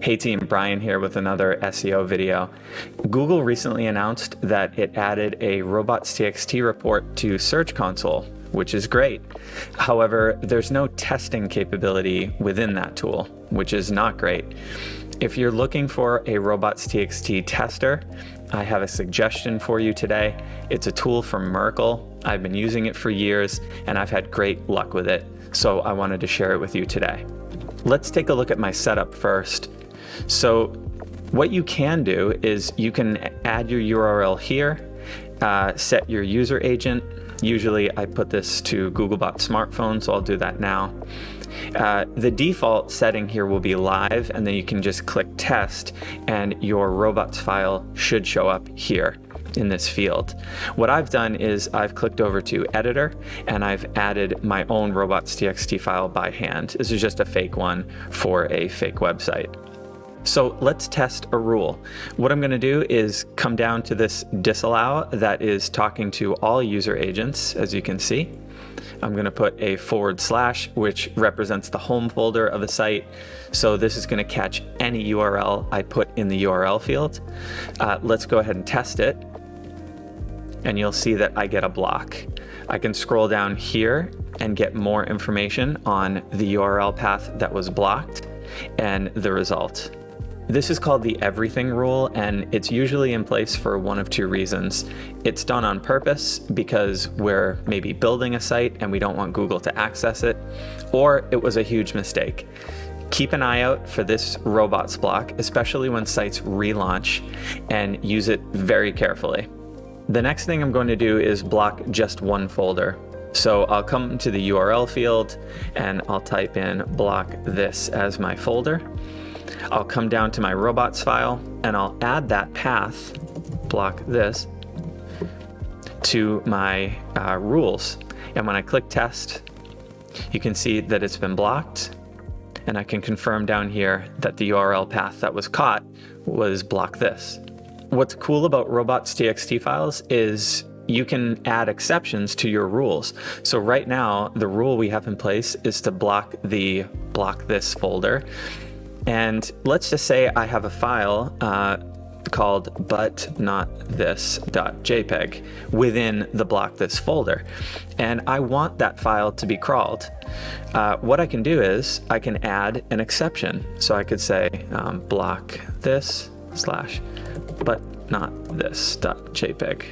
Hey team, Brian here with another SEO video. Google recently announced that it added a robots.txt report to Search Console, which is great. However, there's no testing capability within that tool, which is not great. If you're looking for a robots.txt tester, I have a suggestion for you today. It's a tool from Merkle. I've been using it for years and I've had great luck with it, so I wanted to share it with you today. Let's take a look at my setup first. So what you can do is you can add your URL here, set your user agent. Usually I put this to Googlebot smartphone, so I'll do that now. The default setting here will be live, and then you can just click test and your robots file should show up here in this field. What I've done is I've clicked over to editor and I've added my own robots.txt file by hand. This is just a fake one for a fake website. So let's test a rule. What I'm going to do is come down to this disallow that is talking to all user agents, as you can see. I'm going to put a // which represents the home folder of a site. So this is going to catch any URL I put in the URL field. Let's go ahead and test it. And you'll see that I get a block. I can scroll down here and get more information on the URL path that was blocked and the result. This is called the everything rule, and it's usually in place for one of two reasons. It's done on purpose because we're maybe building a site and we don't want Google to access it, or it was a huge mistake. Keep an eye out for this robots block, especially when sites relaunch, and use it very carefully. The next thing I'm going to do is block just one folder. So I'll come to the URL field and I'll type in block this as my folder. I'll come down to my robots file and I'll add that path, block this, to my rules. And when I click test, you can see that it's been blocked, and I can confirm down here that the URL path that was caught was block this. What's cool about robots.txt files is you can add exceptions to your rules. So right now, the rule we have in place is to block this folder. And let's just say I have a file called but-not-this.jpg within the block this folder. And I want that file to be crawled. What I can do is I can add an exception. So I could say block this / but-not-this.jpg.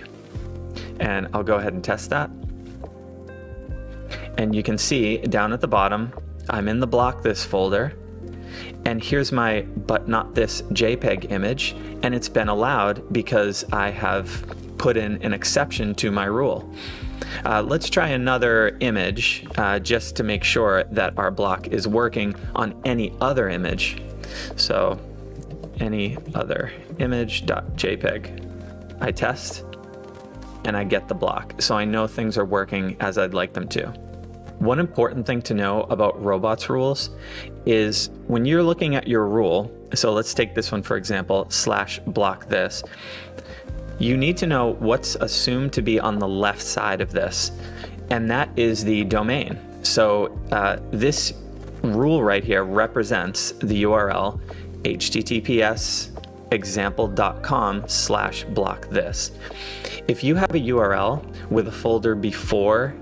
And I'll go ahead and test that. And you can see down at the bottom, I'm in the block this folder. And here's my but-not-this JPEG image, and it's been allowed because I have put in an exception to my rule. Let's try another image just to make sure that our block is working on any other image. So any other image.jpg. I test and I get the block, so I know things are working as I'd like them to. One important thing to know about robots rules is when you're looking at your rule, so let's take this one for example, /block this, you need to know what's assumed to be on the left side of this, and that is the domain. So this rule right here represents the URL https example.com/block this. If you have a URL with a folder before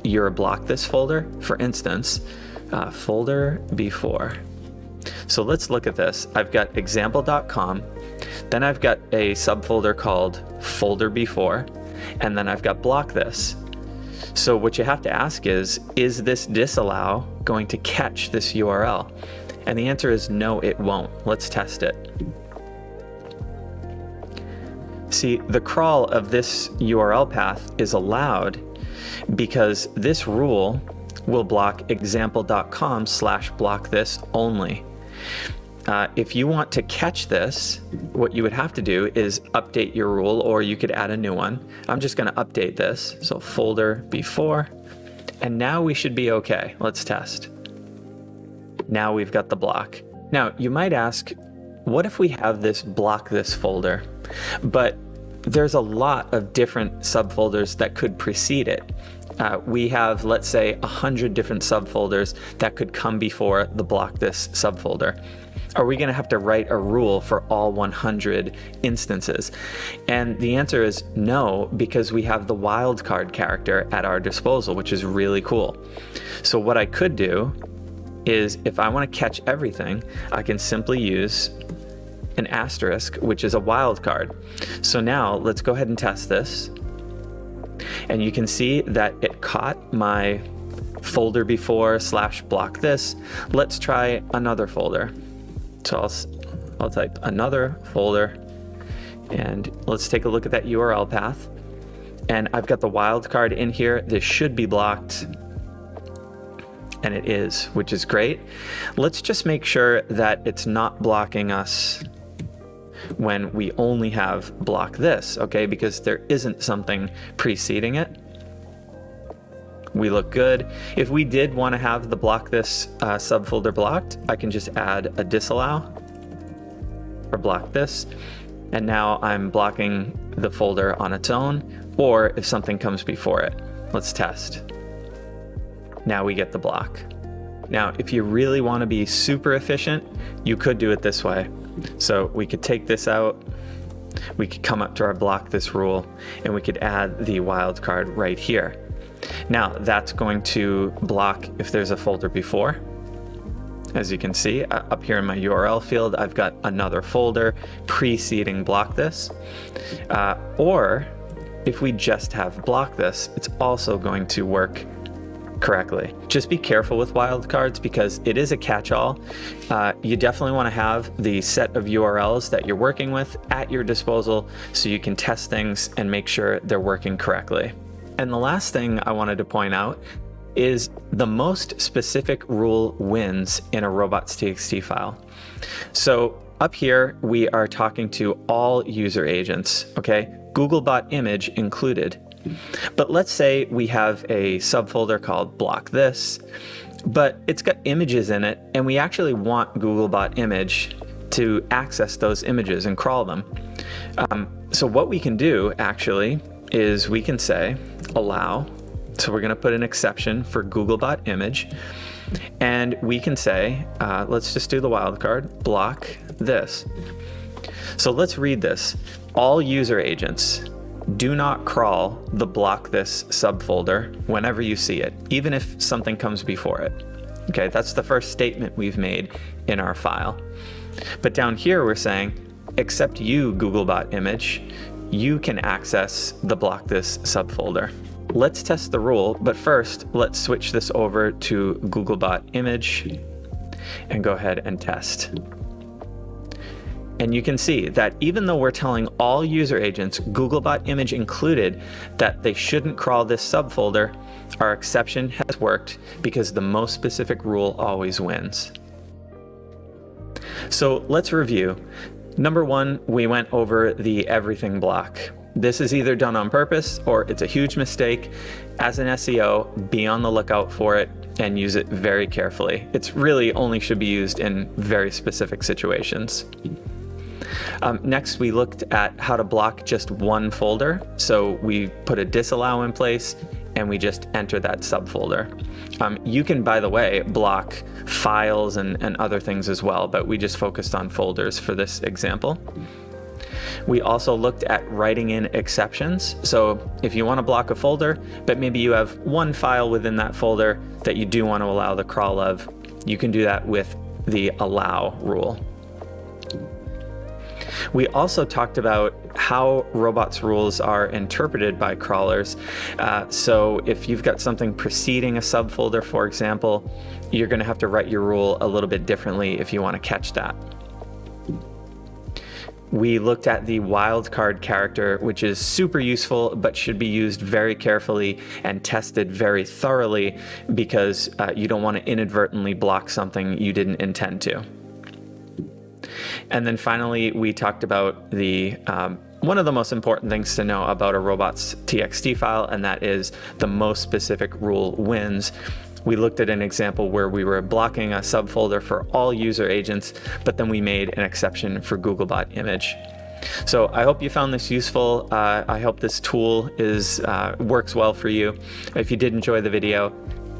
your block this folder, for instance, folder before. So let's look at this. I've got example.com, then I've got a subfolder called folder before, and then I've got block this. So what you have to ask is this disallow going to catch this URL? And the answer is no, it won't. Let's test it. See, the crawl of this URL path is allowed because this rule will block example.com/block this only. If you want to catch this, what you would have to do is update your rule, or you could add a new one. I'm just going to update this. So folder before, and now we should be okay. Let's test. Now we've got the block. Now you might ask, what if we have this block this folder, but there's a lot of different subfolders that could precede it. we have, let's say, 100 different subfolders that could come before the block this subfolder. Are we going to have to write a rule for all 100 instances? And the answer is no, because we have the wildcard character at our disposal, which is really cool. So what I could do is, if I want to catch everything, I can simply use an asterisk, which is a wildcard. So now let's go ahead and test this. And you can see that it caught my folder before / block this. Let's try another folder. So I'll type another folder, and let's take a look at that URL path. And I've got the wildcard in here. This should be blocked, and it is, which is great. Let's just make sure that it's not blocking us when we only have block this, okay? Because there isn't something preceding it. We look good. If we did want to have the block this subfolder blocked, I can just add a disallow or block this. And now I'm blocking the folder on its own, or if something comes before it. Let's test. Now we get the block. Now, if you really want to be super efficient, you could do it this way. So we could take this out, we could come up to our block this rule, and we could add the wildcard right here. Now that's going to block if there's a folder before. As you can see up here in my URL field, I've got another folder preceding block this. Or if we just have block this, it's also going to work correctly. Just be careful with wildcards because it is a catch-all. You definitely want to have the set of URLs that you're working with at your disposal so you can test things and make sure they're working correctly. And the last thing I wanted to point out is the most specific rule wins in a robots.txt file. So up here, we are talking to all user agents, okay? Googlebot image included. But let's say we have a subfolder called block this, but it's got images in it, and we actually want Googlebot image to access those images and crawl them. So what we can do actually is we can say allow. So we're going to put an exception for Googlebot image, and we can say, let's just do the wildcard, block this. So let's read this. All user agents, do not crawl the block this subfolder whenever you see it, even if something comes before it. Okay, that's the first statement we've made in our file. But down here we're saying, except you, Googlebot image, you can access the block this subfolder. Let's test the rule, but first let's switch this over to Googlebot image and go ahead and test. And you can see that even though we're telling all user agents, Googlebot image included, that they shouldn't crawl this subfolder, our exception has worked because the most specific rule always wins. So let's review. Number one, we went over the everything block. This is either done on purpose or it's a huge mistake. As an SEO, be on the lookout for it and use it very carefully. It's really only should be used in very specific situations. Next, we looked at how to block just one folder. So we put a disallow in place and we just enter that subfolder. You can, by the way, block files and other things as well, but we just focused on folders for this example. We also looked at writing in exceptions. So if you want to block a folder, but maybe you have one file within that folder that you do want to allow the crawl of, you can do that with the allow rule. We also talked about how robots rules are interpreted by crawlers. So if you've got something preceding a subfolder, for example, you're going to have to write your rule a little bit differently if you want to catch that. We looked at the wildcard character, which is super useful, but should be used very carefully and tested very thoroughly because you don't want to inadvertently block something you didn't intend to. And then finally, we talked about the one of the most important things to know about a robots.txt file, and that is the most specific rule wins. We looked at an example where we were blocking a subfolder for all user agents, but then we made an exception for Googlebot image. So I hope you found this useful. I hope this tool works well for you. If you did enjoy the video,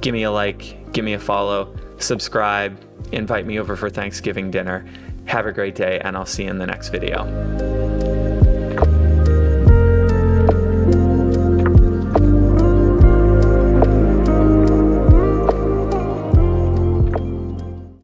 give me a like, give me a follow, subscribe, invite me over for Thanksgiving dinner. Have a great day, and I'll see you in the next video.